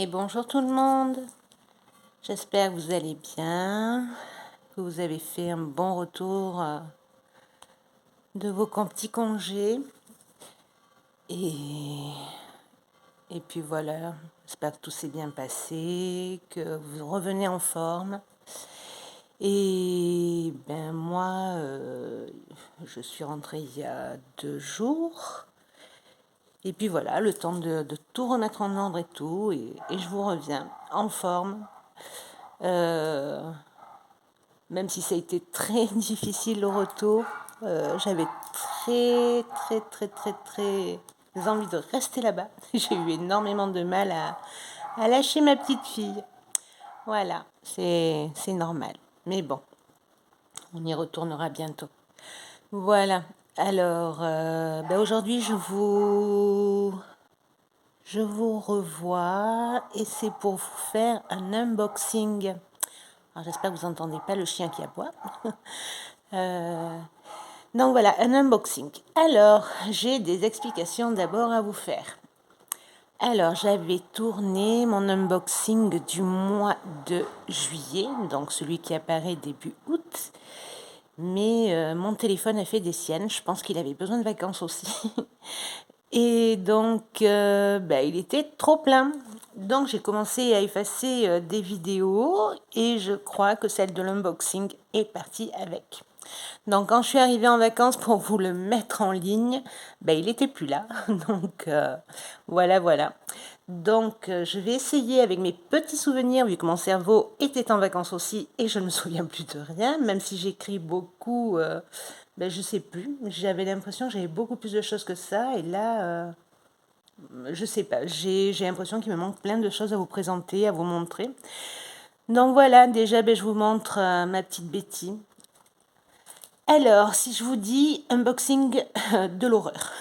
Et bonjour tout le monde, j'espère que vous allez bien, que vous avez fait un bon retour de vos petits congés. Et puis voilà, j'espère que tout s'est bien passé, que vous revenez en forme. Et ben moi, je suis rentrée il y a 2 jours. Et puis voilà, le temps de tout remettre en ordre et tout, et je vous reviens en forme. Même si ça a été très difficile le retour, j'avais très envie de rester là-bas. J'ai eu énormément de mal à lâcher ma petite fille. Voilà, c'est normal. Mais bon, on y retournera bientôt. Voilà, alors aujourd'hui je vous revois et c'est pour vous faire un unboxing. Alors, j'espère que vous n'entendez pas le chien qui aboie. Donc voilà, un unboxing. Alors, j'ai des explications d'abord à vous faire. Alors, j'avais tourné mon unboxing du mois de juillet, donc celui qui apparaît début août. Mais mon téléphone a fait des siennes, je pense qu'il avait besoin de vacances aussi. Et donc, il était trop plein. Donc, j'ai commencé à effacer des vidéos et je crois que celle de l'unboxing est partie avec. Donc, quand je suis arrivée en vacances pour vous le mettre en ligne, il n'était plus là. Donc, voilà. Donc, je vais essayer avec mes petits souvenirs, vu que mon cerveau était en vacances aussi et je ne me souviens plus de rien, même si j'écris beaucoup. Je sais plus. J'avais l'impression que j'avais beaucoup plus de choses que ça. Et là, je sais pas. J'ai l'impression qu'il me manque plein de choses à vous présenter, à vous montrer. Donc voilà, déjà, je vous montre ma petite Betty. Alors, si je vous dis unboxing de l'horreur.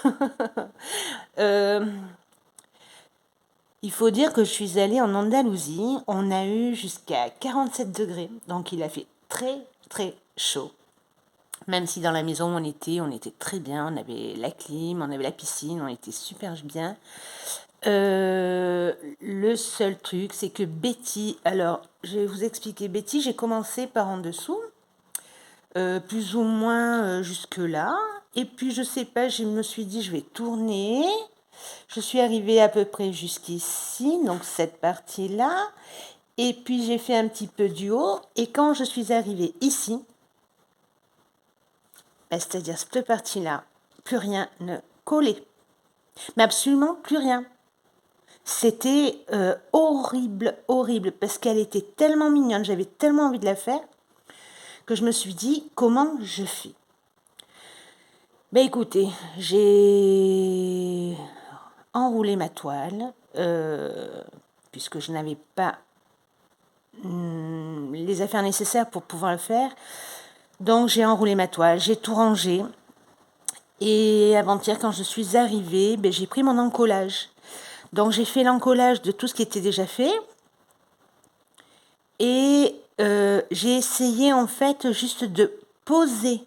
Il faut dire que je suis allée en Andalousie. On a eu jusqu'à 47 degrés. Donc, il a fait très chaud. Même si dans la maison où on était très bien. On avait la clim, on avait la piscine, on était super bien. Le seul truc, c'est que Betty... Alors, je vais vous expliquer. Betty, j'ai commencé par en dessous. Plus ou moins jusque-là. Et puis, je sais pas, je me suis dit, je vais tourner. Je suis arrivée à peu près jusqu'ici, donc cette partie-là. Et puis, j'ai fait un petit peu du haut. Et quand je suis arrivée ici, c'est-à-dire cette partie-là, plus rien ne collait. Mais absolument plus rien. C'était horrible, parce qu'elle était tellement mignonne, j'avais tellement envie de la faire, que je me suis dit, comment je fais? Écoutez, j'ai enroulé ma toile, puisque je n'avais pas les affaires nécessaires pour pouvoir le faire. Donc j'ai enroulé ma toile, j'ai tout rangé. Et avant-hier, quand je suis arrivée, j'ai pris mon encollage. Donc j'ai fait l'encollage de tout ce qui était déjà fait. Et j'ai essayé en fait juste de poser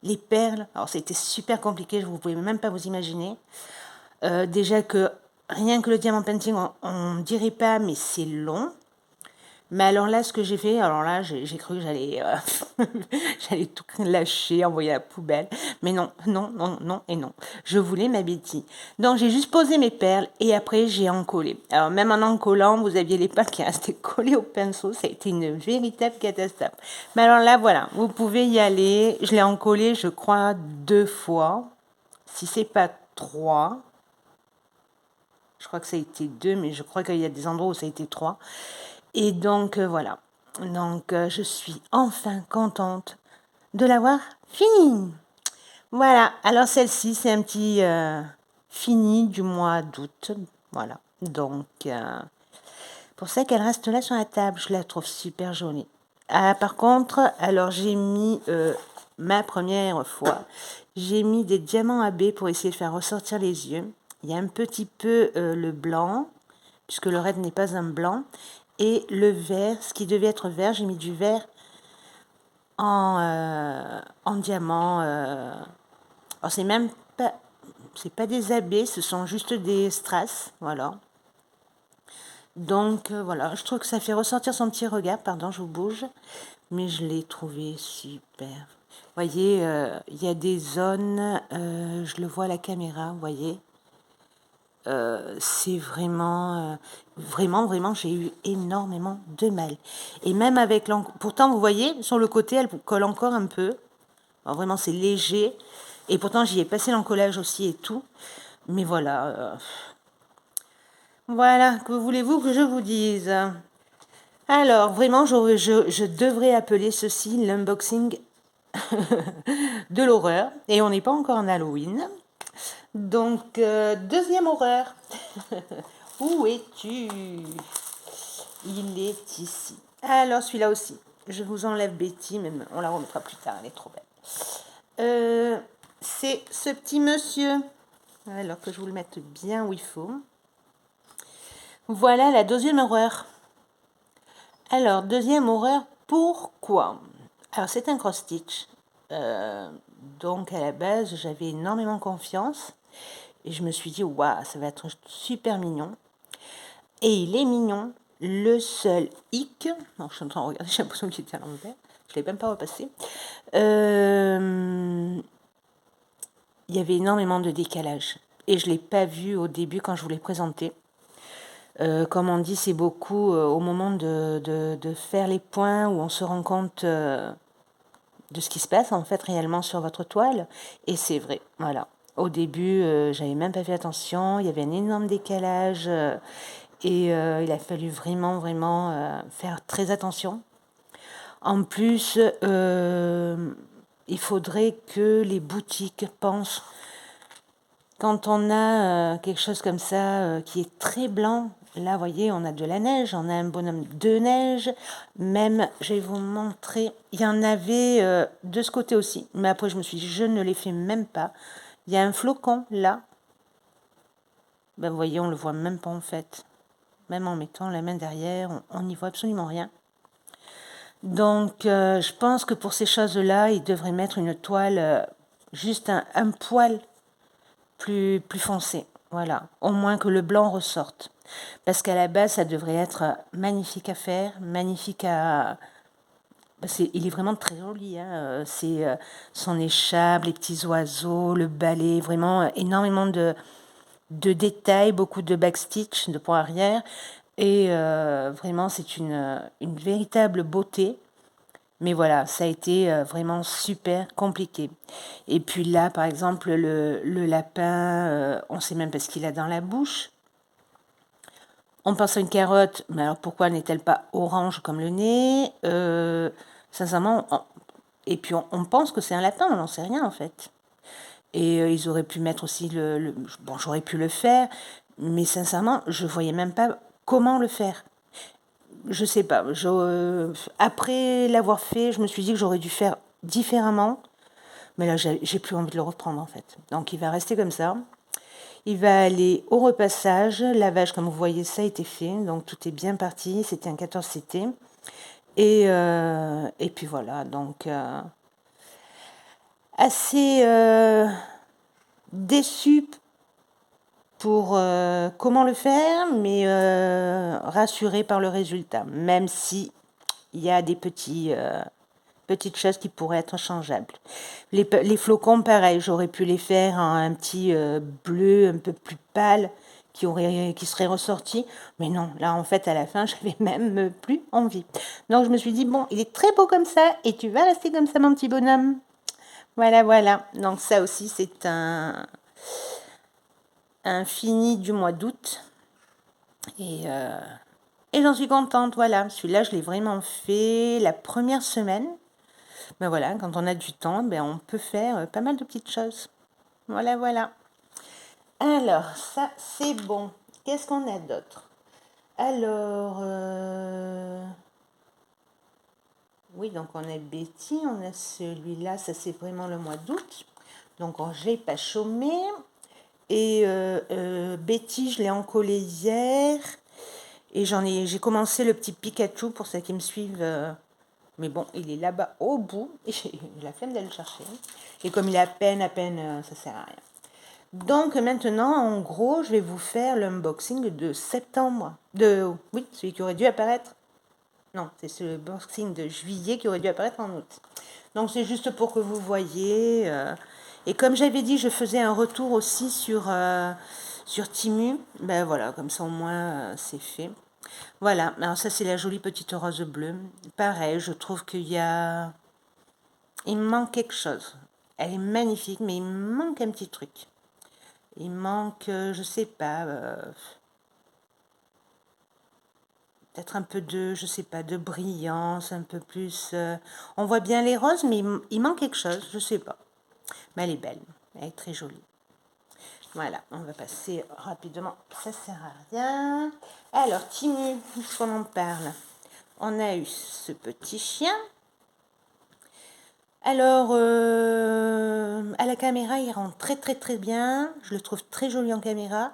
les perles. Alors c'était super compliqué, vous ne pouvez même pas vous imaginer. Déjà que rien que le diamant painting, on ne dirait pas, mais c'est long. Mais alors là, ce que j'ai fait, alors là, j'ai cru que j'allais j'allais tout lâcher, envoyer à la poubelle. Mais non et non. Je voulais ma Betty. Donc j'ai juste posé mes perles et après j'ai encollé. Alors même en encollant, vous aviez les perles qui restaient collées au pinceau. Ça a été une véritable catastrophe. Mais alors là, voilà, vous pouvez y aller. Je l'ai encollé, je crois, 2 fois. Si c'est pas 3. Je crois que ça a été 2, mais je crois qu'il y a des endroits où ça a été 3. Et donc, voilà. Donc, je suis enfin contente de l'avoir fini. Voilà. Alors, celle-ci, c'est un petit fini du mois d'août. Voilà. Donc, pour ça qu'elle reste là sur la table, je la trouve super jolie. Ah, par contre, alors j'ai mis ma première fois, j'ai mis des diamants AB pour essayer de faire ressortir les yeux. Il y a un petit peu le blanc, puisque le raid n'est pas un blanc, et le vert, ce qui devait être vert, j'ai mis du vert en diamant. Alors c'est même pas, c'est pas des AB, ce sont juste des strass, voilà. Donc voilà, je trouve que ça fait ressortir son petit regard. Pardon, je vous bouge. Mais je l'ai trouvé super. Vous voyez, il y a des zones, je le vois à la caméra, vous voyez. C'est vraiment, vraiment, j'ai eu énormément de mal. Et même avec l'encre, pourtant, vous voyez, sur le côté, elle colle encore un peu. Alors, vraiment, c'est léger. Et pourtant, j'y ai passé l'encollage aussi et tout. Mais voilà. Voilà, que voulez-vous que je vous dise? Alors, vraiment, je devrais appeler ceci l'unboxing de l'horreur. Et on n'est pas encore en Halloween. Donc, deuxième horreur. Où es-tu? Il est ici. Alors, celui-là aussi. Je vous enlève Betty, mais on la remettra plus tard, elle est trop belle. C'est ce petit monsieur. Alors que je vous le mette bien où il faut. Voilà la deuxième horreur. Alors, deuxième horreur, pourquoi? Alors, c'est un cross-stitch. Donc, à la base, j'avais énormément confiance. Et je me suis dit, waouh, ça va être super mignon. Et il est mignon. Le seul hic, non, je suis en train de regarder, j'ai l'impression qu'il était à l'envers. Je ne l'ai même pas repassé. Il y avait énormément de décalage. Et je ne l'ai pas vu au début quand je vous l'ai présenté. Comme on dit, c'est beaucoup au moment de faire les points où on se rend compte de ce qui se passe en fait réellement sur votre toile. Et c'est vrai, voilà. Au début, j'avais même pas fait attention. Il y avait un énorme décalage et il a fallu vraiment faire très attention. En plus, il faudrait que les boutiques pensent quand on a quelque chose comme ça qui est très blanc. Là, vous voyez, on a de la neige, on a un bonhomme de neige. Même, je vais vous montrer, il y en avait de ce côté aussi. Mais après, je me suis dit, je ne les fais même pas. Il y a un flocon, là. Ben, vous voyez, on ne le voit même pas en fait. Même en mettant la main derrière, on n'y voit absolument rien. Donc, je pense que pour ces choses-là, il devrait mettre une toile juste un poil plus foncé. Voilà, au moins que le blanc ressorte. Parce qu'à la base, ça devrait être magnifique à faire, magnifique à... il est vraiment très joli. Hein. C'est son écharpe, les petits oiseaux, le balai, vraiment énormément de détails, beaucoup de backstitch, de points arrière. Et vraiment, c'est une véritable beauté. Mais voilà, ça a été vraiment super compliqué. Et puis là, par exemple, le lapin, on ne sait même pas ce qu'il a dans la bouche. On pense à une carotte, mais alors pourquoi n'est-elle pas orange comme le nez? Sincèrement, et puis on pense que c'est un lapin, on n'en sait rien en fait. Et ils auraient pu mettre aussi bon, j'aurais pu le faire, mais sincèrement, je voyais même pas comment le faire. Je sais pas. Après l'avoir fait, je me suis dit que j'aurais dû faire différemment. Mais là, j'ai plus envie de le reprendre en fait. Donc il va rester comme ça. Il va aller au repassage. Lavage, comme vous voyez, ça a été fait. Donc tout est bien parti. C'était un 14 CT. Et puis voilà. Donc assez déçu pour comment le faire, mais rassuré par le résultat. Même si il y a des petites choses qui pourraient être changeables. Les flocons, pareil, j'aurais pu les faire en un petit bleu un peu plus pâle qui serait ressorti. Mais non, là, en fait, à la fin, j'avais même plus envie. Donc, je me suis dit, bon, il est très beau comme ça et tu vas rester comme ça, mon petit bonhomme. Voilà, voilà. Donc, ça aussi, c'est un fini du mois d'août. Et j'en suis contente, voilà. Celui-là, je l'ai vraiment fait la première semaine. Ben voilà, quand on a du temps, ben on peut faire pas mal de petites choses. Voilà, voilà. Alors, ça, c'est bon. Qu'est-ce qu'on a d'autre? Alors, oui, donc on a Betty, on a celui-là, ça c'est vraiment le mois d'août. Donc, j'ai pas chômé. Et Betty, je l'ai encollé hier. Et j'ai commencé le petit Pikachu pour ceux qui me suivent. Mais bon, il est là-bas au bout. Et j'ai la flemme d'aller le chercher. Et comme il est à peine, ça sert à rien. Donc maintenant, en gros, je vais vous faire l'unboxing de septembre. Oui, celui qui aurait dû apparaître. Non, c'est ce unboxing de juillet qui aurait dû apparaître en août. Donc c'est juste pour que vous voyez. Et comme j'avais dit, je faisais un retour aussi sur Timu. Ben voilà, comme ça au moins c'est fait. Voilà, alors ça c'est la jolie petite rose bleue. Pareil, je trouve il me manque quelque chose. Elle est magnifique, mais il me manque un petit truc. Il manque, je sais pas, peut-être un peu de, je sais pas, de brillance, un peu plus. On voit bien les roses, mais il manque quelque chose, je sais pas. Mais elle est belle, elle est très jolie. Voilà, on va passer rapidement, ça sert à rien. Alors, Timu, puisqu'on en parle, on a eu ce petit chien. Alors, à la caméra, il rentre très très très bien. Je le trouve très joli en caméra.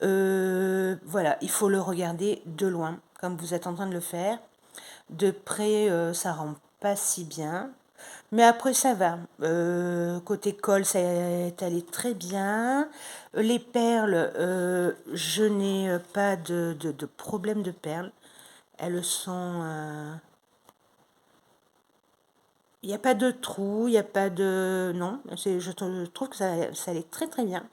Voilà, il faut le regarder de loin, comme vous êtes en train de le faire. De près, ça rend pas si bien. Mais après, ça va. Côté col, ça est allé très bien. Les perles, je n'ai pas de problème de perles. Elles sont... il n'y a pas de trou, il n'y a pas de... Non, je trouve que ça allait très très bien.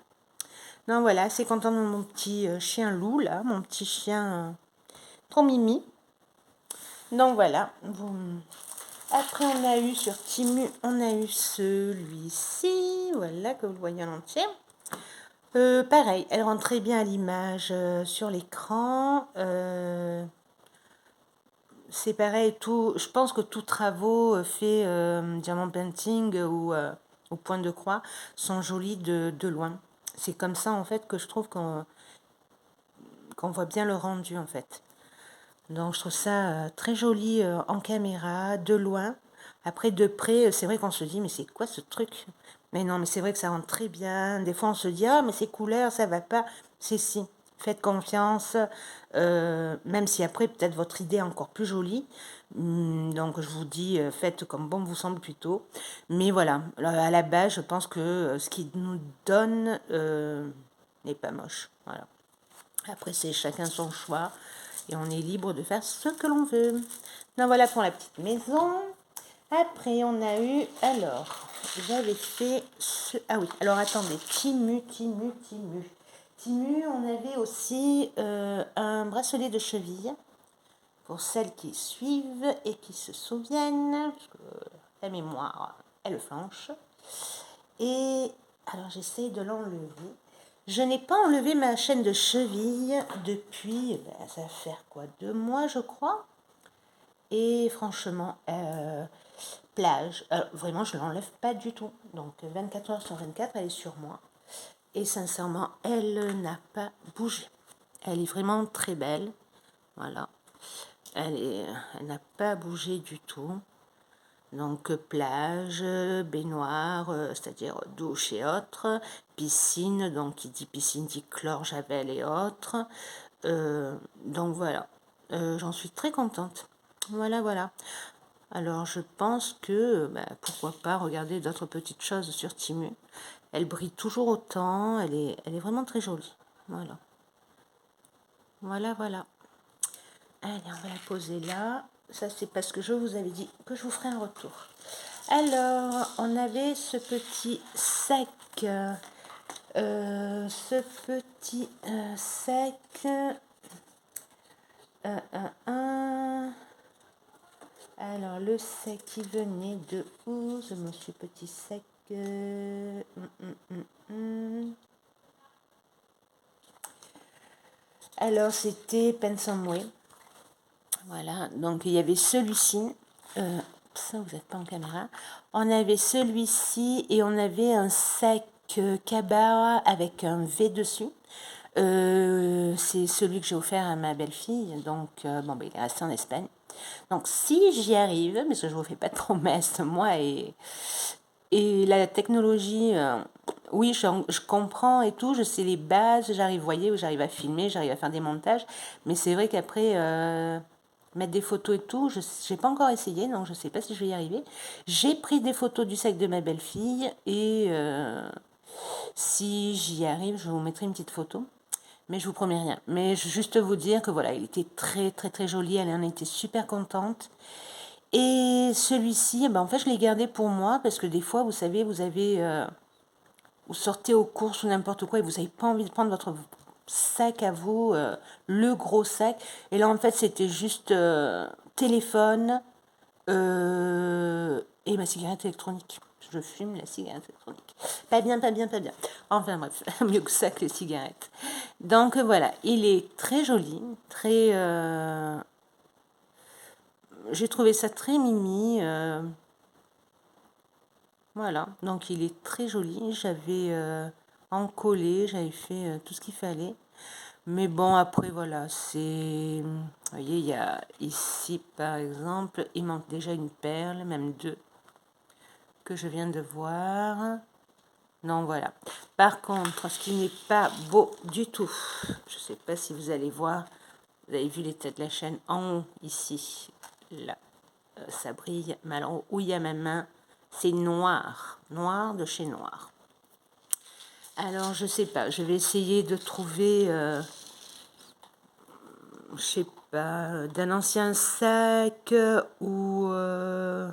Non, voilà, c'est content de mon petit chien loup, là, mon petit chien trop mimi. Donc voilà. Après, on a eu sur Timu, on a eu celui-ci, voilà, que vous le voyez en entier. Pareil, elle rentre très bien à l'image sur l'écran. C'est pareil, je pense que tous travaux fait diamant painting ou au point de croix sont jolis de loin. C'est comme ça en fait que je trouve qu'on voit bien le rendu en fait. Donc je trouve ça très joli en caméra, de loin. Après de près, c'est vrai qu'on se dit mais c'est quoi ce truc? Mais non, mais c'est vrai que ça rentre très bien. Des fois on se dit ah mais ces couleurs ça va pas. C'est si. Faites confiance, même si après peut-être votre idée est encore plus jolie. Donc je vous dis, faites comme bon vous semble plutôt. Mais voilà, à la base, je pense que ce qu'il nous donne n'est pas moche. Voilà. Après, c'est chacun son choix et on est libre de faire ce que l'on veut. Donc voilà pour la petite maison. Après, on a eu, alors, j'avais fait ah oui, alors attendez, Timu. Timu, on avait aussi un bracelet de cheville pour celles qui suivent et qui se souviennent, parce que la mémoire, elle flanche. Et alors, j'essaie de l'enlever. Je n'ai pas enlevé ma chaîne de cheville depuis, ça va faire quoi, 2 mois, je crois. Et franchement, plage, vraiment, je ne l'enlève pas du tout. Donc, 24 heures sur 24, elle est sur moi. Et sincèrement, elle n'a pas bougé. Elle est vraiment très belle. Voilà. Elle n'a pas bougé du tout. Donc plage, baignoire, c'est-à-dire douche et autres, piscine, donc qui dit piscine dit chlore, javel et autres. Donc voilà, j'en suis très contente. Voilà, voilà. Alors je pense que, pourquoi pas regarder d'autres petites choses sur Timu. Elle brille toujours autant, elle est vraiment très jolie. Voilà. Voilà, voilà. Allez, on va la poser là. Ça, c'est parce que je vous avais dit que je vous ferai un retour. Alors, on avait ce petit sac. Ce petit sac. Alors, le sac qui venait de où? Ce monsieur petit sac. Alors, c'était Pensumway. Voilà, donc il y avait celui-ci. Ça, vous n'êtes pas en caméra. On avait celui-ci et on avait un sac Cabara avec un V dessus. C'est celui que j'ai offert à ma belle-fille. Donc, bon, il est resté en Espagne. Donc, si j'y arrive, parce que je ne vous fais pas de promesses, moi, et la technologie, oui, je comprends et tout, je sais les bases, j'arrive, vous voyez, j'arrive à filmer, j'arrive à faire des montages. Mais c'est vrai qu'après, mettre des photos et tout, je n'ai pas encore essayé, donc je ne sais pas si je vais y arriver. J'ai pris des photos du sac de ma belle-fille Si j'y arrive, je vous mettrai une petite photo. Mais je vous promets rien. Mais juste vous dire que voilà, il était très très très joli. Elle en était super contente. Et celui-ci, en fait, je l'ai gardé pour moi parce que des fois, vous savez, vous sortez aux courses ou n'importe quoi et vous n'avez pas envie de prendre votre sac à vous, le gros sac. Et là, en fait, c'était juste téléphone et ma cigarette électronique. Je fume la cigarette électronique. Pas bien, pas bien, pas bien. Enfin bref, mieux que ça que les cigarettes. Donc voilà, il est très joli, très... j'ai trouvé ça très mimi. Voilà, donc il est très joli. J'avais encollé, j'avais fait tout ce qu'il fallait. Mais bon, après, voilà, c'est... Vous voyez, il y a ici, par exemple, il manque déjà une perle, même deux, que je viens de voir. Non, voilà. Par contre, ce qui n'est pas beau du tout, je ne sais pas si vous allez voir, vous avez vu les têtes de la chaîne en haut, ici, là, ça brille, mais alors où il y a ma main, c'est noir, noir de chez Noir. Alors, je sais pas, je vais essayer de trouver, je sais pas, d'un ancien sac ou... je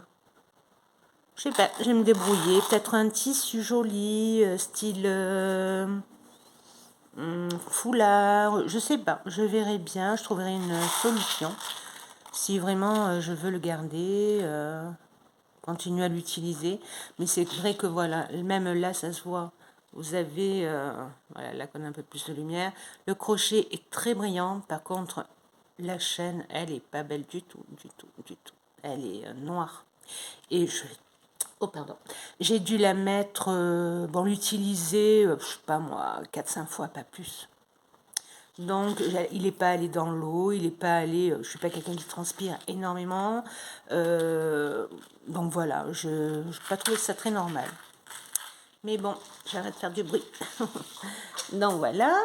sais pas, je vais me débrouiller. Peut-être un tissu joli, style foulard, je sais pas. Je verrai bien, je trouverai une solution. Si vraiment je veux le garder, continuer à l'utiliser. Mais c'est vrai que voilà, même là, ça se voit. Vous avez, voilà, là qu'on a un peu plus de lumière. Le crochet est très brillant. Par contre, la chaîne, elle est pas belle du tout, du tout, du tout. Elle est noire. Et je... Oh, pardon. J'ai dû la mettre, bon, l'utiliser, je sais pas moi, 4-5 fois, pas plus. Donc, il n'est pas allé dans l'eau, il n'est pas allé... je ne suis pas quelqu'un qui transpire énormément. Donc voilà, je n'ai pas trouvé ça très normal. Mais bon, j'arrête de faire du bruit. Donc voilà.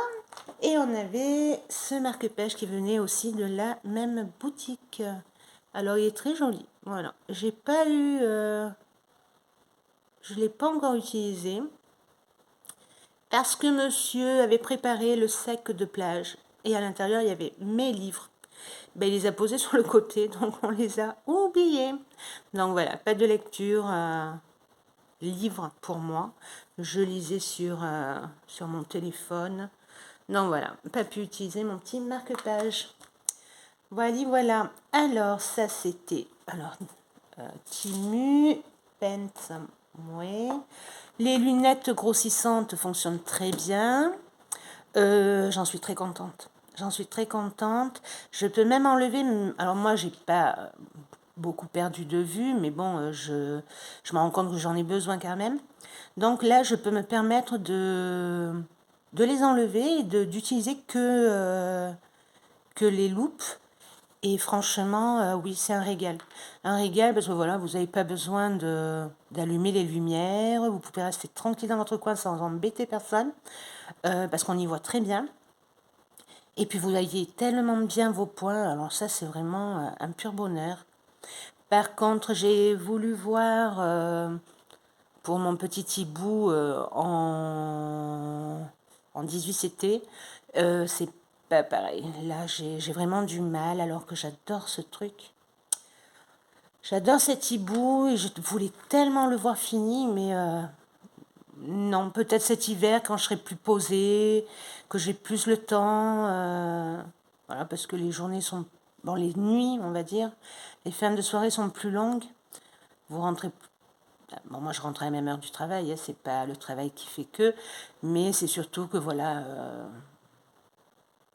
Et on avait ce marque-page qui venait aussi de la même boutique. Alors, il est très joli. Voilà. J'ai pas eu... je ne l'ai pas encore utilisé. Parce que monsieur avait préparé le sac de plage. Et à l'intérieur, il y avait mes livres. Il les a posés sur le côté, donc on les a oubliés. Donc voilà, pas de lecture, livre pour moi. Je lisais sur mon téléphone. Donc voilà, pas pu utiliser mon petit marque-page. Voilà. Alors, ça c'était... Alors, Timu, Pent, ouais. Les lunettes grossissantes fonctionnent très bien. J'en suis très contente. J'en suis très contente. Je peux même enlever... Alors moi, j'ai pas beaucoup perdu de vue, mais bon, je me rends compte que j'en ai besoin quand même. Donc là, je peux me permettre de les enlever et d'utiliser que les loupes. Et franchement, oui, c'est un régal. Un régal parce que voilà, vous n'avez pas besoin d'allumer les lumières. Vous pouvez rester tranquille dans votre coin sans embêter personne. Parce qu'on y voit très bien. Et puis vous voyez tellement bien vos points. Alors ça, c'est vraiment un pur bonheur. Par contre, j'ai voulu voir pour mon petit hibou en 18CT. C'est pas pareil. Là, j'ai vraiment du mal alors que j'adore ce truc. J'adore cet hibou et je voulais tellement le voir fini, mais non, peut-être cet hiver quand je serai plus posée, que j'ai plus le temps. Voilà, parce que les journées sont... Bon, les nuits, on va dire. Les fins de soirée sont plus longues. Vous rentrez... Bon, moi, je rentre à la même heure du travail. Hein, c'est pas le travail qui fait que. Mais c'est surtout que, voilà...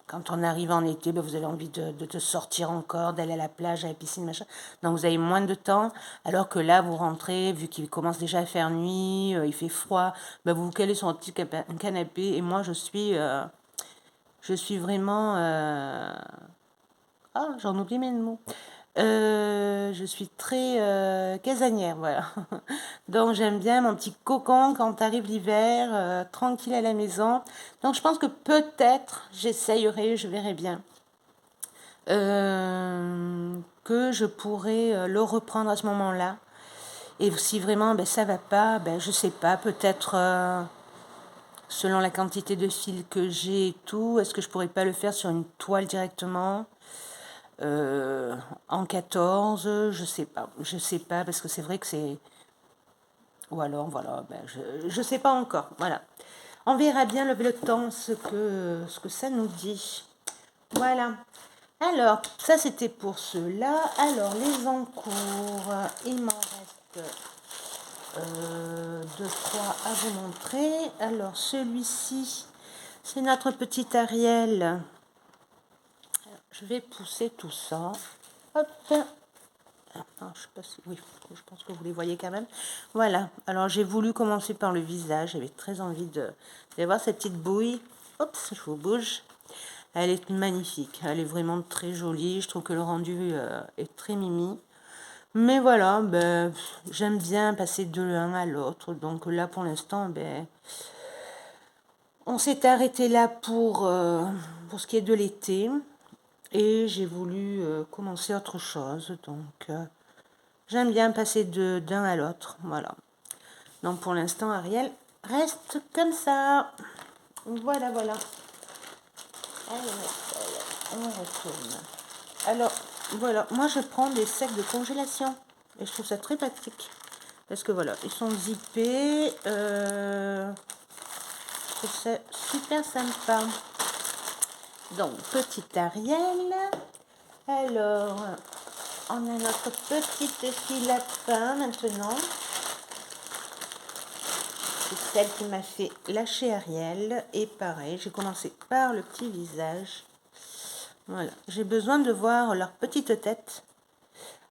quand on arrive en été, vous avez envie de sortir encore, d'aller à la plage, à la piscine, machin. Donc vous avez moins de temps, alors que là, vous rentrez, vu qu'il commence déjà à faire nuit, il fait froid, vous vous calez sur un petit canapé, et moi, je suis vraiment... Ah, j'en oublie mes mots. Je suis très casanière, voilà. Donc j'aime bien mon petit cocon quand arrive l'hiver, tranquille à la maison. Donc je pense que peut-être j'essayerai, je verrai bien, que je pourrais le reprendre à ce moment-là. Et si vraiment ça va pas, je sais pas, peut-être selon la quantité de fil que j'ai et tout, est-ce que je pourrais pas le faire sur une toile directement en 14, je sais pas, parce que c'est vrai que c'est... Ou alors, voilà, ben, je sais pas encore, voilà. On verra bien le temps, ce que ça nous dit. Voilà. Alors, ça c'était pour ceux-là. Alors, les encours, il m'en reste 2-3 à vous montrer. Alors, celui-ci, c'est notre petit Ariel. Alors, je vais pousser tout ça. Hop. Ah, je sais pas si... Oui, je pense que vous les voyez quand même. Voilà. Alors, j'ai voulu commencer par le visage. J'avais très envie de voir cette petite bouille. Hop, je vous bouge. Elle est magnifique. Elle est vraiment très jolie. Je trouve que le rendu est très mimi. Mais voilà, ben, j'aime bien passer de l'un à l'autre. Donc là, pour l'instant, ben, on s'est arrêté là pour ce qui est de l'été. Et j'ai voulu commencer autre chose. Donc, j'aime bien passer d'un à l'autre. Voilà. Donc, pour l'instant, Ariel reste comme ça. Voilà, voilà. Allez, on retourne. Alors, voilà. Moi, je prends des sacs de congélation. Et je trouve ça très pratique. Parce que voilà, ils sont zippés. Je trouve ça super sympa. Donc, petit Ariel. Alors, on a notre petite fille lapin maintenant. C'est celle qui m'a fait lâcher Ariel. Et pareil, j'ai commencé par le petit visage. Voilà, j'ai besoin de voir leur petite tête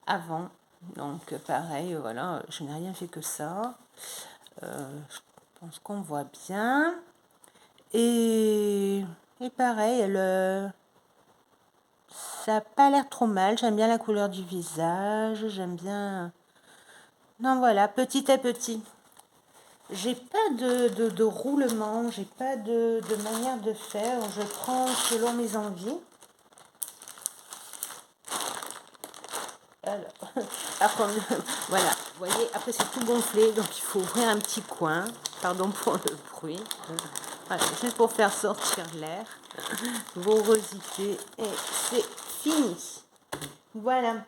avant. Donc, pareil, voilà, je n'ai rien fait que ça. Je pense qu'on voit bien. Et pareil, ça n'a pas l'air trop mal. J'aime bien la couleur du visage. J'aime bien... Non, voilà, petit à petit. J'ai pas de roulement. J'ai pas de manière de faire. Je prends selon mes envies. Alors, après, voilà, vous voyez, après c'est tout gonflé, donc il faut ouvrir un petit coin. Pardon pour le bruit. Voilà, juste pour faire sortir l'air. Vous rezippez et c'est fini. Voilà.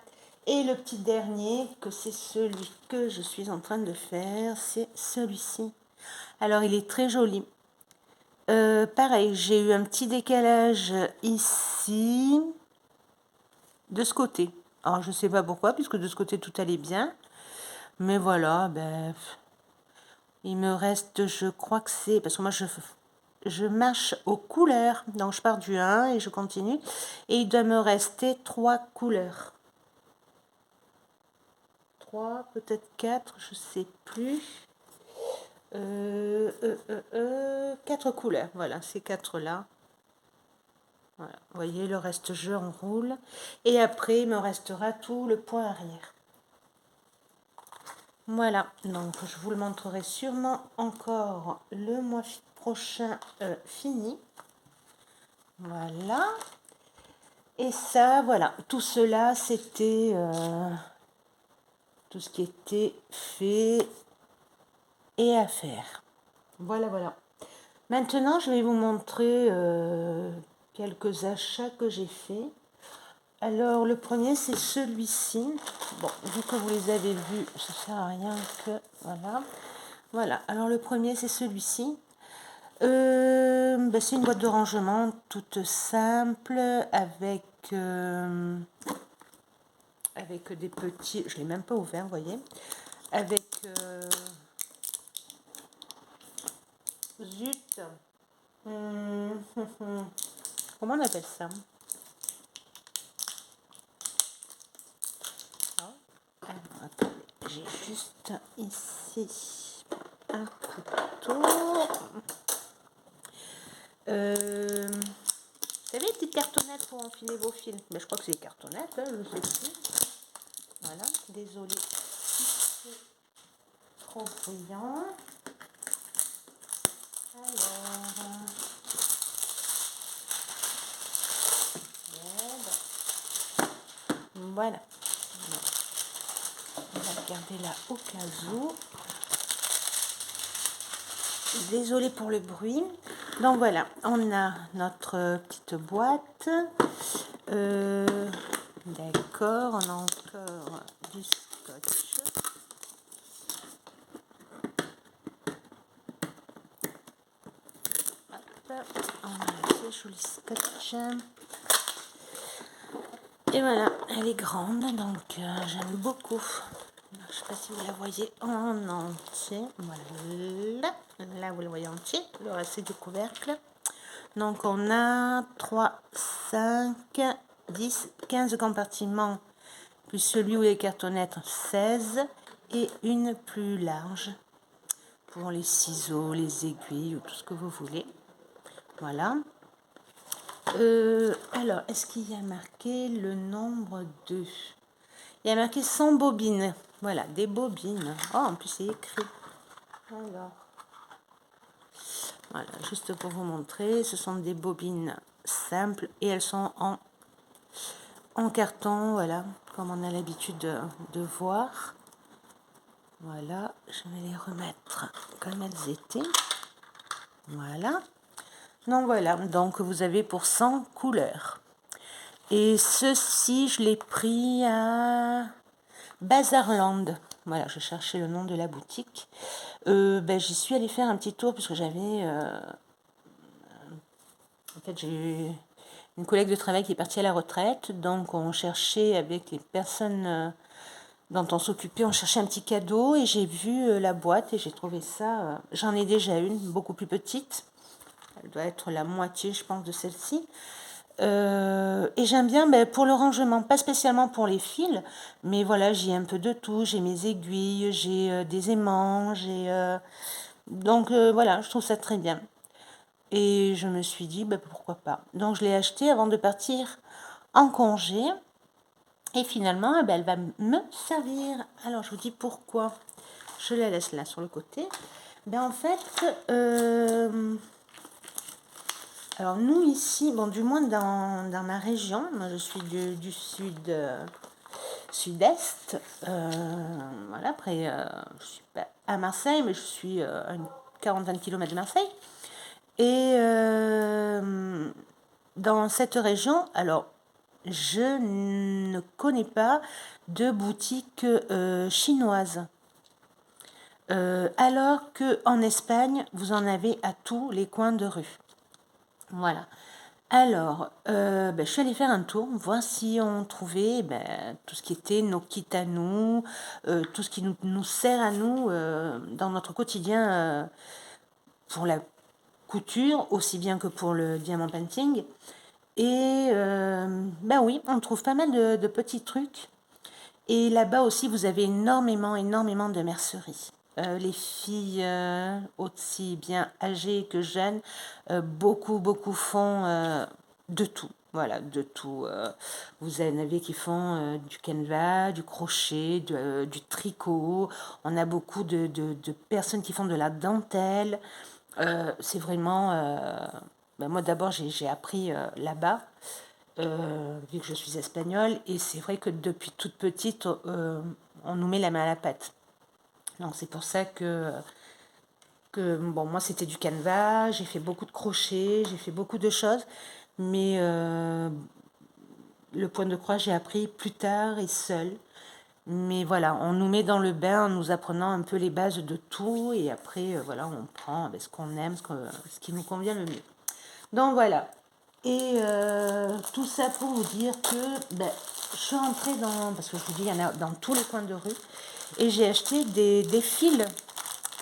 Et le petit dernier, que c'est celui que je suis en train de faire, c'est celui-ci. Alors, il est très joli. Pareil, j'ai eu un petit décalage ici, de ce côté. Alors, je sais pas pourquoi, puisque de ce côté, tout allait bien. Mais voilà, ben, il me reste, je crois que c'est... Parce que moi, je marche aux couleurs. Donc, je pars du 1 et je continue. Et il doit me rester 3 couleurs. 3, peut-être 4, je sais plus. 4 couleurs, voilà, ces 4-là. Voilà. Vous voyez, le reste, je enroule. Et après, il me restera tout le point arrière. Voilà, donc je vous le montrerai sûrement encore le mois prochain fini. Voilà. Et ça, voilà, tout cela, c'était tout ce qui était fait et à faire. Voilà, voilà. Maintenant, je vais vous montrer quelques achats que j'ai faits. Alors, le premier, c'est celui-ci. Bon, vu que vous les avez vus, ça ne sert à rien que... Voilà. Voilà. Alors, le premier, c'est celui-ci. Ben, c'est une boîte de rangement toute simple avec des petits... Je ne l'ai même pas ouvert, vous voyez. Avec... zut. Comment on appelle ça? Alors, attendez, j'ai juste ici un couteau. Vous savez, les petites cartonnettes pour enfiler vos fils. Mais je crois que c'est des cartonnettes, hein, je sais plus. Voilà, désolée si c'est trop bruyant. Alors, voilà. On va regarder là au cas où. désolée pour le bruit. Donc voilà, on a notre petite boîte. D'accord, on a encore du scotch. Hop, on a ce joli scotch. Et voilà, elle est grande, donc j'aime beaucoup. Je ne sais pas si vous la voyez en entier. Voilà, là vous le voyez entier, le reste c'est du couvercle. Donc on a 3, 5, 10, 15 compartiments, plus celui où les cartonnettes 16 et une plus large pour les ciseaux, les aiguilles ou tout ce que vous voulez. Voilà. Alors, est-ce qu'il y a marqué le nombre de... Il y a marqué 100 bobines. Voilà, des bobines. Oh, en plus c'est écrit. Alors, voilà, juste pour vous montrer, ce sont des bobines simples et elles sont en carton, voilà, comme on a l'habitude de voir. Voilà, je vais les remettre comme elles étaient. Voilà. Donc voilà, donc vous avez pour 100 couleurs. Et ceci, je l'ai pris à Bazarland. Voilà, je cherchais le nom de la boutique. J'y suis allée faire un petit tour puisque j'avais... en fait, j'ai eu une collègue de travail qui est partie à la retraite. Donc on cherchait avec les personnes dont on s'occupait, on cherchait un petit cadeau. Et j'ai vu la boîte et j'ai trouvé ça... J'en ai déjà une, beaucoup plus petite. Elle doit être la moitié, je pense, de celle-ci. Et j'aime bien pour le rangement, pas spécialement pour les fils, mais voilà, j'ai un peu de tout, j'ai mes aiguilles, j'ai des aimants, donc voilà, je trouve ça très bien. Et je me suis dit, pourquoi pas. Donc je l'ai acheté avant de partir en congé, et finalement, elle va me servir. Alors je vous dis pourquoi. Je la laisse là sur le côté. En fait, alors nous ici, bon du moins dans ma région, moi je suis du sud-est, voilà, après je suis pas à Marseille, mais je suis à une quarantaine de kilomètres de Marseille. Et dans cette région, alors je ne connais pas de boutique chinoise. Alors qu'en Espagne, vous en avez à tous les coins de rue. Voilà. Alors, je suis allée faire un tour, voir si on trouvait tout ce qui était nos kits à nous, tout ce qui nous sert à nous dans notre quotidien pour la couture, aussi bien que pour le diamant painting. Et oui, on trouve pas mal de petits trucs. Et là-bas aussi, vous avez énormément de merceries. Les filles aussi bien âgées que jeunes, beaucoup font de tout. Voilà, de tout. Vous en avez qui font du canevas, du crochet, du tricot. On a beaucoup de personnes qui font de la dentelle. C'est vraiment... moi d'abord, j'ai appris là-bas. Vu que je suis espagnole, et c'est vrai que depuis toute petite, on nous met la main à la pâte. Donc c'est pour ça que bon, moi c'était du canevas, j'ai fait beaucoup de crochets, j'ai fait beaucoup de choses, mais le point de croix j'ai appris plus tard et seul. Mais voilà, on nous met dans le bain en nous apprenant un peu les bases de tout, et après voilà, on prend ce qu'on aime, ce qui nous convient le mieux. Donc voilà. Et tout ça pour vous dire que je suis rentrée parce que je vous dis, il y en a dans tous les coins de rue, et j'ai acheté des fils.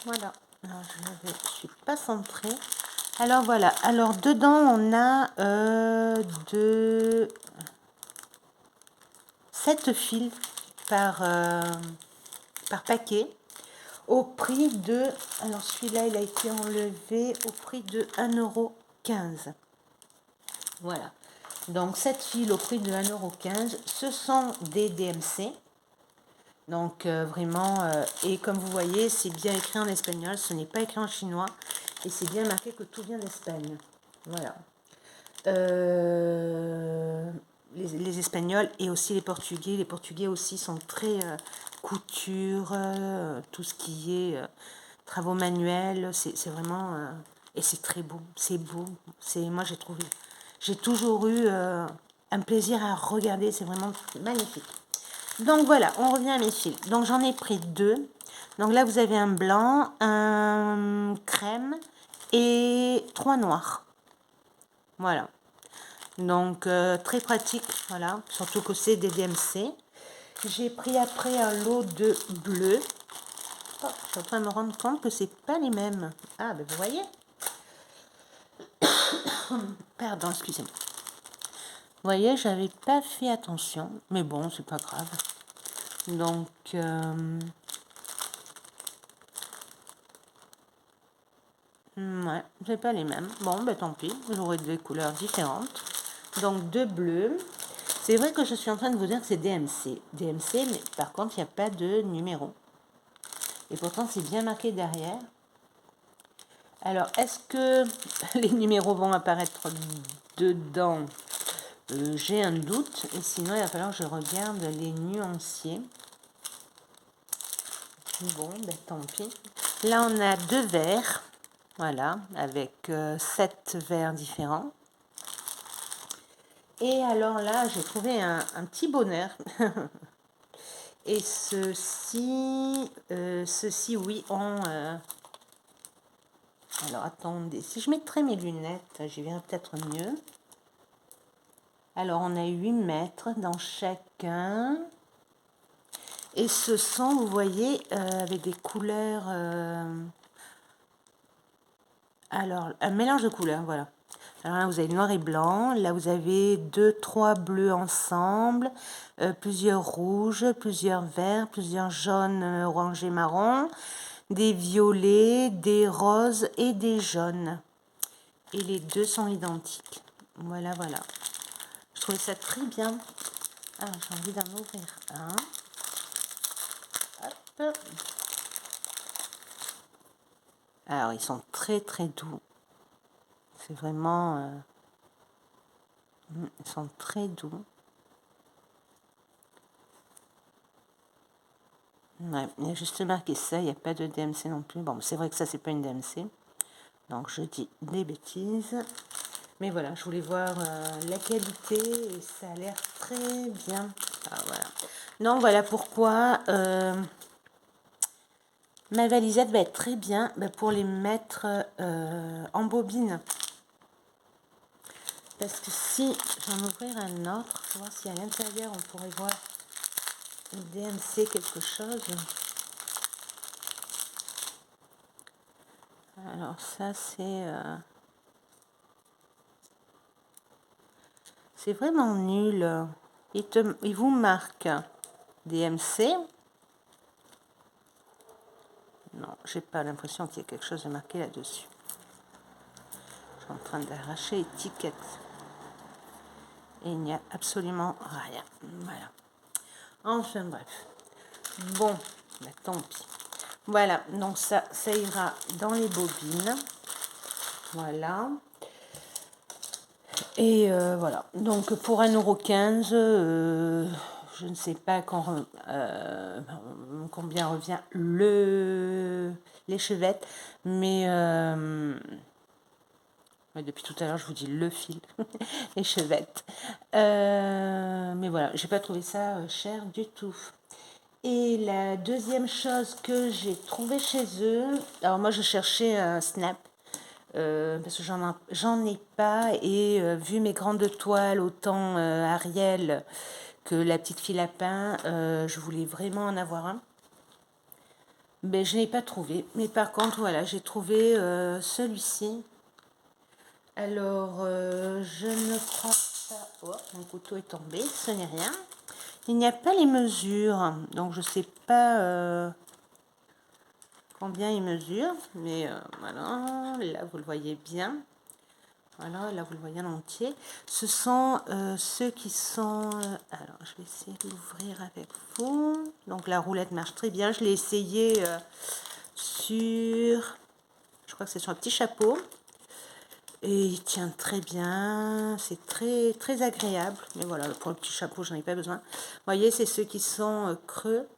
Voilà. Alors, je ne suis pas centrée. Alors voilà. Alors dedans, on a 7 fils par paquet, au prix de... Alors celui-là, il a été enlevé au prix de 1,15 €. Voilà. Donc 7 fils au prix de 1,15 €. Ce sont des DMC. Donc vraiment, et comme vous voyez, c'est bien écrit en espagnol, ce n'est pas écrit en chinois. Et c'est bien marqué que tout vient d'Espagne. Voilà. Les Espagnols et aussi les Portugais. Les Portugais aussi sont très couture, tout ce qui est travaux manuels, c'est vraiment... et c'est très beau, c'est beau. Moi, j'ai toujours eu un plaisir à regarder, c'est vraiment magnifique. Donc voilà, on revient à mes fils. Donc j'en ai pris 2. Donc là, vous avez un blanc, un crème et 3 noirs. Voilà. Donc très pratique, voilà. Surtout que c'est des DMC. J'ai pris après un lot de bleu. Oh, je suis en train de me rendre compte que c'est pas les mêmes. Ah, ben vous voyez. Pardon, excusez-moi. Vous voyez, j'avais pas fait attention. Mais bon, c'est pas grave. Donc... ouais, c'est pas les mêmes. Bon, ben tant pis, j'aurai des couleurs différentes. Donc, 2 bleus. C'est vrai que je suis en train de vous dire que c'est DMC. DMC, mais par contre, il n'y a pas de numéro. Et pourtant, c'est bien marqué derrière. Alors, est-ce que les numéros vont apparaître dedans? J'ai un doute. Et sinon, il va falloir que je regarde les nuanciers. Bon, ben tant pis. Là, on a 2 verres. Voilà, avec 7 verres différents. Et alors là, j'ai trouvé un petit bonheur. Et ceci, oui, alors, attendez, si je mettrais mes lunettes, j'y verrai peut-être mieux. Alors, on a 8 mètres dans chacun. Et ce sont, vous voyez, avec des couleurs... alors, un mélange de couleurs, voilà. Alors là, vous avez noir et blanc. Là, vous avez 2, 3 bleus ensemble. Plusieurs rouges, plusieurs verts, plusieurs jaunes, orange et marron. Des violets, des roses et des jaunes. Et les deux sont identiques. Voilà, voilà. Je trouvais ça très bien. Ah, j'ai envie d'en ouvrir un. Hop. Alors, ils sont très, très doux. C'est vraiment... ils sont très doux. Ouais, il y a juste marqué ça, il n'y a pas de DMC non plus. Bon, c'est vrai que ça, c'est pas une DMC. Donc, je dis des bêtises. Mais voilà, je voulais voir la qualité et ça a l'air très bien. Ah, voilà. Donc, voilà pourquoi ma valisette va être très bien pour les mettre en bobine. Parce que si j'en ouvrir un autre, pour voir si à l'intérieur on pourrait voir une DMC quelque chose. Alors ça c'est vraiment nul. Il vous marque DMC. Non, j'ai pas l'impression qu'il y ait quelque chose de marqué là-dessus. Je suis en train d'arracher l'étiquette. Et il n'y a absolument rien. Voilà. Enfin bref. Bon, tant pis. Voilà, donc ça ira dans les bobines. Voilà. Et voilà. Donc pour 1,15 €, je ne sais pas combien revient l'échevette, mais depuis tout à l'heure je vous dis le fil, l'échevette. Mais voilà, j'ai pas trouvé ça cher du tout. Et la deuxième chose que j'ai trouvé chez eux, alors moi je cherchais un snap, parce que j'en ai pas, et vu mes grandes toiles, autant Ariel que la petite fille lapin, je voulais vraiment en avoir un. Mais je n'ai pas trouvé. Mais par contre, voilà, j'ai trouvé celui-ci. Alors, je ne crois pas... Oh, mon couteau est tombé, ce n'est rien. Il n'y a pas les mesures, donc je ne sais pas combien il mesure, mais voilà, là vous le voyez bien. Voilà, là vous le voyez en entier. Ce sont ceux qui sont... alors, je vais essayer d'ouvrir avec vous. Donc la roulette marche très bien. Je l'ai essayé sur... Je crois que c'est sur un petit chapeau. Et il tient très bien, c'est très, très agréable. Mais voilà, pour le petit chapeau, j'en ai pas besoin. Vous voyez, c'est ceux qui sont creux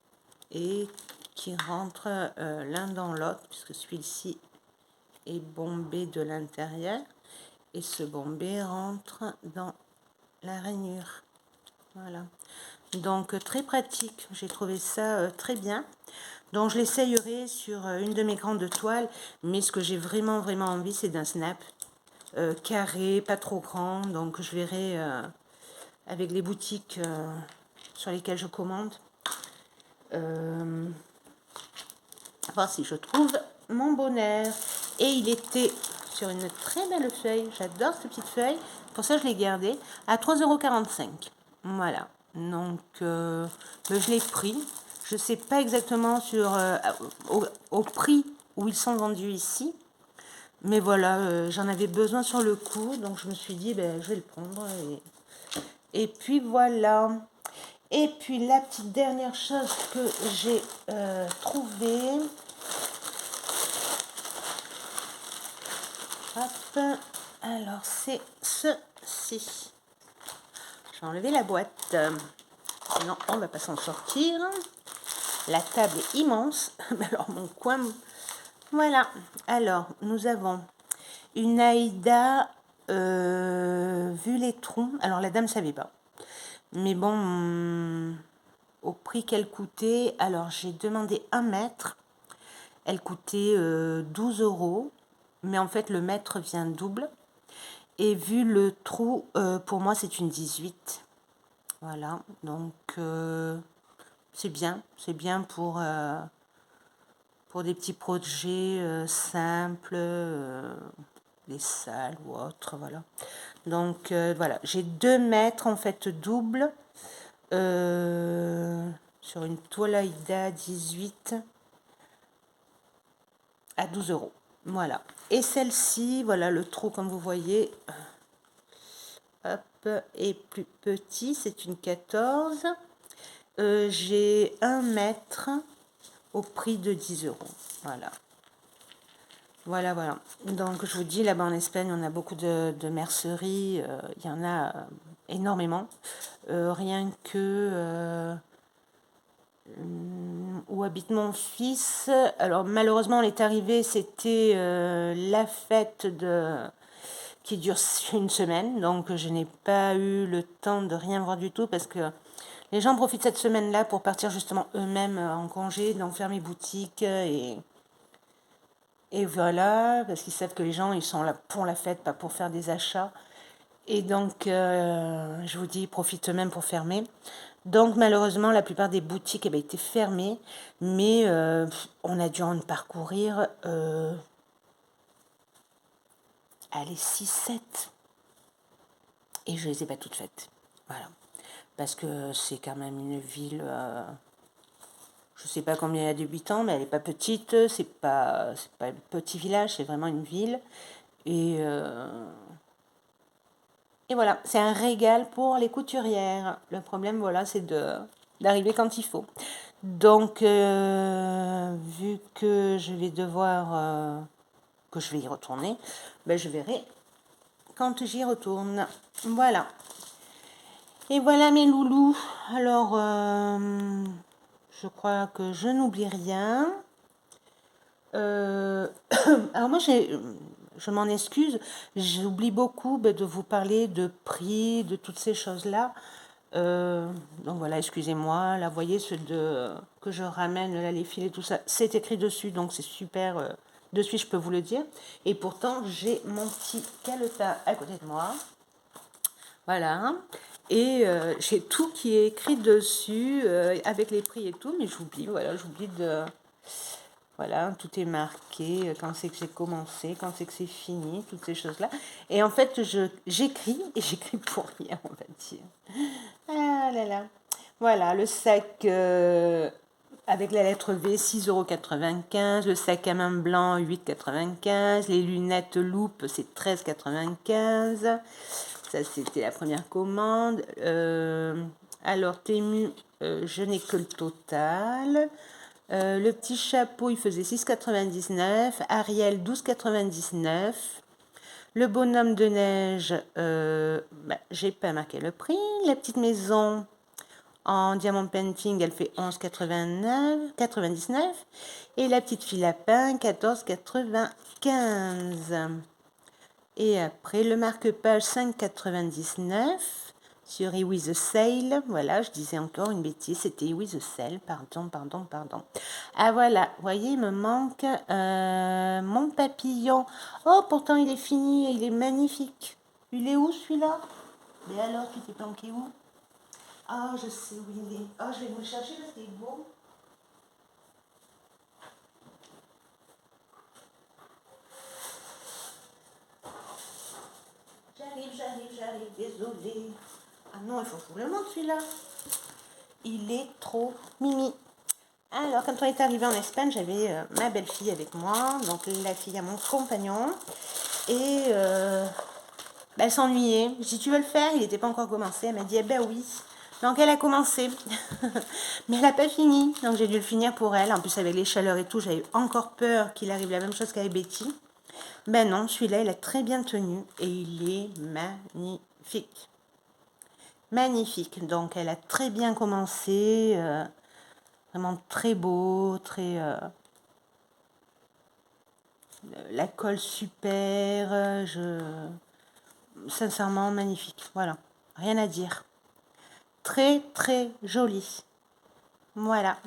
et qui rentrent l'un dans l'autre, puisque celui-ci est bombé de l'intérieur et ce bombé rentre dans la rainure. Voilà, donc très pratique, j'ai trouvé ça très bien. Donc je l'essayerai sur une de mes grandes toiles, mais ce que j'ai vraiment envie, c'est d'un snap carré, pas trop grand. Donc je verrai avec les boutiques sur lesquelles je commande, voir si je trouve mon bonheur. Et il était sur une très belle feuille, j'adore cette petite feuille, pour ça je l'ai gardé, à 3,45 €. Voilà, donc je l'ai pris. Je sais pas exactement sur au prix où ils sont vendus ici, mais voilà, j'en avais besoin sur le coup, donc je me suis dit, ben, je vais le prendre. Et puis voilà. Et puis la petite dernière chose que j'ai trouvée. Hop, alors c'est ceci. Je vais enlever la boîte, sinon on va pas s'en sortir. La table est immense. Alors mon coin, voilà. Alors nous avons une Aïda vu les trous. Alors la dame savait pas, mais bon, au prix qu'elle coûtait, alors j'ai demandé 1 mètre, elle coûtait 12 €, mais en fait le mètre vient double. Et vu le trou, pour moi c'est une 18. Voilà, donc c'est bien pour des petits projets simples, des salles ou autres, voilà. Donc voilà, j'ai 2 mètres en fait double sur une toile Aïda 18 à 12 €. Voilà. Et celle-ci, voilà, le trou comme vous voyez, hop, est plus petit, c'est une 14. J'ai 1 mètre au prix de 10 €. Voilà. Voilà. Donc je vous dis, là-bas en Espagne, on a beaucoup de merceries. Il y en a énormément. Rien que où habite mon fils. Alors malheureusement, on est arrivé, c'était la fête qui dure une semaine. Donc je n'ai pas eu le temps de rien voir du tout parce que les gens profitent cette semaine-là pour partir justement eux-mêmes en congé, donc fermer boutique et voilà, parce qu'ils savent que les gens, ils sont là pour la fête, pas pour faire des achats. Et donc, je vous dis, ils profitent eux-mêmes pour fermer. Donc, malheureusement, la plupart des boutiques étaient fermées, mais on a dû en parcourir, allez, 6, 7. Et je les ai pas toutes faites. Voilà. Parce que c'est quand même une ville... je sais pas combien il y a d'habitants, mais elle est pas petite, c'est pas un petit village, c'est vraiment une ville. Et voilà, c'est un régal pour les couturières. Le problème, voilà, c'est d'arriver quand il faut. Donc, vu que je vais devoir, que je vais y retourner, ben, je verrai quand j'y retourne. Voilà. Et voilà mes loulous. Alors, je crois que je n'oublie rien. Alors moi, je m'en excuse, j'oublie beaucoup de vous parler de prix, de toutes ces choses-là. Donc voilà, excusez-moi. Là, vous voyez, que je ramène, là, les fils et tout ça, c'est écrit dessus, donc c'est super. De suite, je peux vous le dire. Et pourtant, j'ai mon petit calepin à côté de moi. Voilà. Et j'ai tout qui est écrit dessus, avec les prix et tout, mais j'oublie, voilà, j'oublie de... Voilà, tout est marqué, quand c'est que j'ai commencé, quand c'est que c'est fini, toutes ces choses-là. Et en fait, j'écris, et j'écris pour rien, on va dire. Ah là là. Voilà, le sac avec la lettre V, 6,95 €. Le sac à main blanc, 8,95 €. Les lunettes loupe, c'est 13,95 €. Ça, c'était la première commande. Alors, Temu, je n'ai que le total. Le petit chapeau, il faisait 6,99 €. Ariel, 12,99 €. Le bonhomme de neige, j'ai pas marqué le prix. La petite maison, En diamant painting, elle fait 11,99. Et la petite fille lapin, 14,95. Et après, le marque-page, 5,99 sur With the Sale. Voilà, je disais encore une bêtise, c'était With the Sale. Pardon. Ah voilà, vous voyez, il me manque mon papillon. Oh, pourtant, il est fini, il est magnifique. Il est où, celui-là? Mais alors, tu t'es planqué où? Ah, je sais où il est. Ah, je vais vous le chercher parce qu'il est beau. J'arrive, désolé. Ah non, il faut que je vous le montre celui-là. Il est trop mimi. Alors, quand on est arrivé en Espagne, j'avais ma belle-fille avec moi, donc la fille à mon compagnon. Et elle s'ennuyait. Je dis, tu veux le faire? Il n'était pas encore commencé. Elle m'a dit, eh ben oui. Donc elle a commencé, mais elle n'a pas fini. Donc j'ai dû le finir pour elle. En plus avec les chaleurs et tout, j'avais encore peur qu'il arrive la même chose qu'avec Betty. Ben non, celui-là, il a très bien tenu et il est magnifique. Magnifique. Donc elle a très bien commencé. Vraiment très beau, très... la colle super. Sincèrement, magnifique. Voilà. Rien à dire. Très, très joli. Voilà.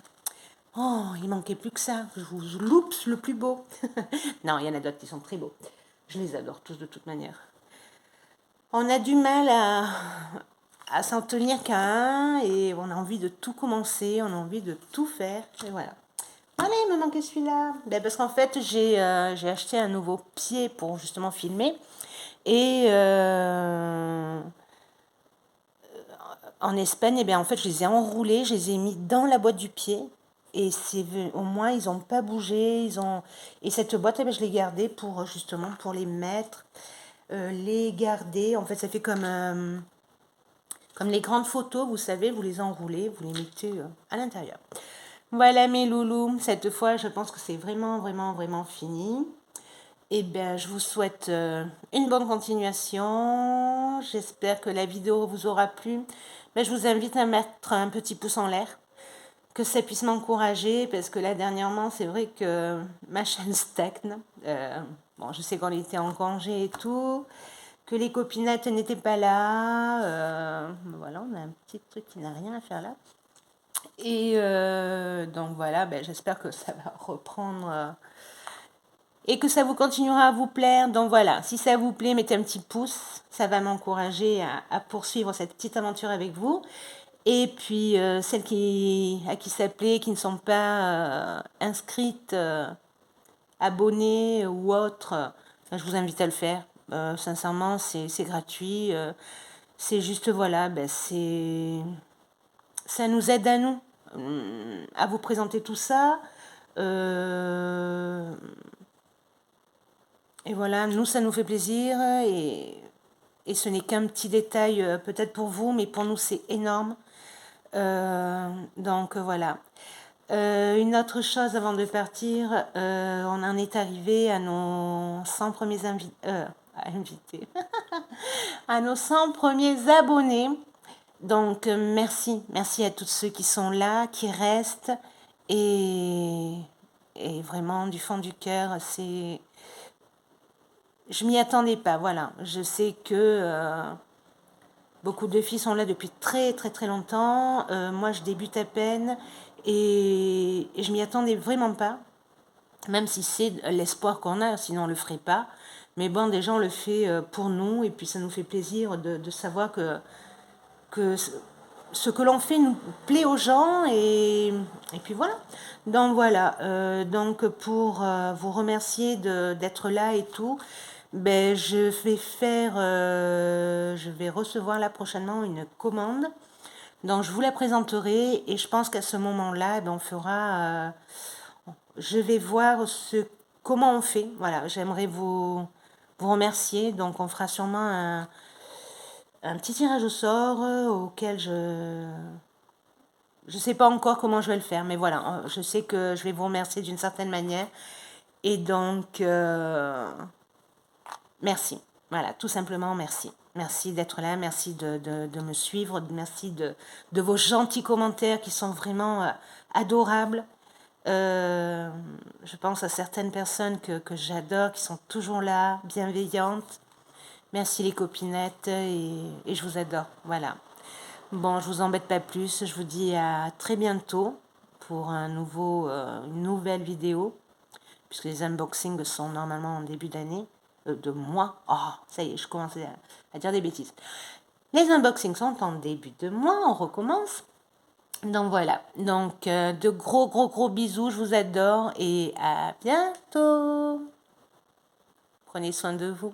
Oh, il manquait plus que ça. Je vous loupe le plus beau. Non, il y en a d'autres qui sont très beaux. Je les adore tous de toute manière. On a du mal à s'en tenir qu'à un et on a envie de tout commencer, on a envie de tout faire. Et voilà. Allez, il me manquait celui-là. Ben, parce qu'en fait, j'ai acheté un nouveau pied pour justement filmer. Et en Espagne, eh bien, en fait, je les ai enroulés, je les ai mis dans la boîte du pied. Et au moins, ils n'ont pas bougé. Et cette boîte, eh bien, je l'ai gardée pour justement pour les mettre, les garder. En fait, ça fait comme les grandes photos, vous savez, vous les enroulez, vous les mettez à l'intérieur. Voilà mes loulous, cette fois, je pense que c'est vraiment fini. Et bien, je vous souhaite une bonne continuation. J'espère que la vidéo vous aura plu. Ben, je vous invite à mettre un petit pouce en l'air, que ça puisse m'encourager, parce que là, dernièrement, c'est vrai que ma chaîne stagne. Bon, je sais qu'on était en congé et tout, que les copinettes n'étaient pas là. Voilà, on a un petit truc qui n'a rien à faire là. Et donc voilà, ben, j'espère que ça va reprendre et que ça vous continuera à vous plaire. Donc voilà, si ça vous plaît, mettez un petit pouce, ça va m'encourager à poursuivre cette petite aventure avec vous. Et puis celles à qui ça plaît, qui ne sont pas inscrites, abonnées ou autres, je vous invite à le faire. Sincèrement, c'est gratuit. C'est juste, voilà, ben, ça nous aide à nous à vous présenter tout ça. Et voilà, nous, ça nous fait plaisir et ce n'est qu'un petit détail peut-être pour vous, mais pour nous, c'est énorme. Donc voilà. Une autre chose avant de partir, on en est arrivé à nos 100 premiers invités, à nos 100 premiers abonnés. Donc merci à tous ceux qui sont là, qui restent et vraiment du fond du cœur, je m'y attendais pas, voilà. Je sais que beaucoup de filles sont là depuis très longtemps. Moi, je débute à peine et je m'y attendais vraiment pas. Même si c'est l'espoir qu'on a, sinon on le ferait pas. Mais bon, déjà, on le fait pour nous et puis ça nous fait plaisir de savoir que ce que l'on fait nous plaît aux gens et puis voilà. Donc voilà, donc pour vous remercier d'être là et tout, ben je vais recevoir là prochainement une commande. Donc je vous la présenterai et je pense qu'à ce moment-là, ben, on fera, je vais voir comment on fait. Voilà, j'aimerais vous remercier. Donc on fera sûrement un petit tirage au sort auquel je sais pas encore comment je vais le faire, mais voilà, je sais que je vais vous remercier d'une certaine manière. Et donc, merci. Voilà, tout simplement, merci. Merci d'être là, merci de me suivre, merci de vos gentils commentaires qui sont vraiment adorables. Je pense à certaines personnes que j'adore, qui sont toujours là, bienveillantes. Merci les copinettes et je vous adore. Voilà. Bon, je vous embête pas plus. Je vous dis à très bientôt pour une nouvelle vidéo, puisque les unboxings sont normalement en début d'année, de mois. Oh, ça y est, je commence à dire des bêtises. Les unboxings sont en début de mois, on recommence. Donc voilà, donc de gros gros gros bisous, je vous adore et à bientôt. Prenez soin de vous.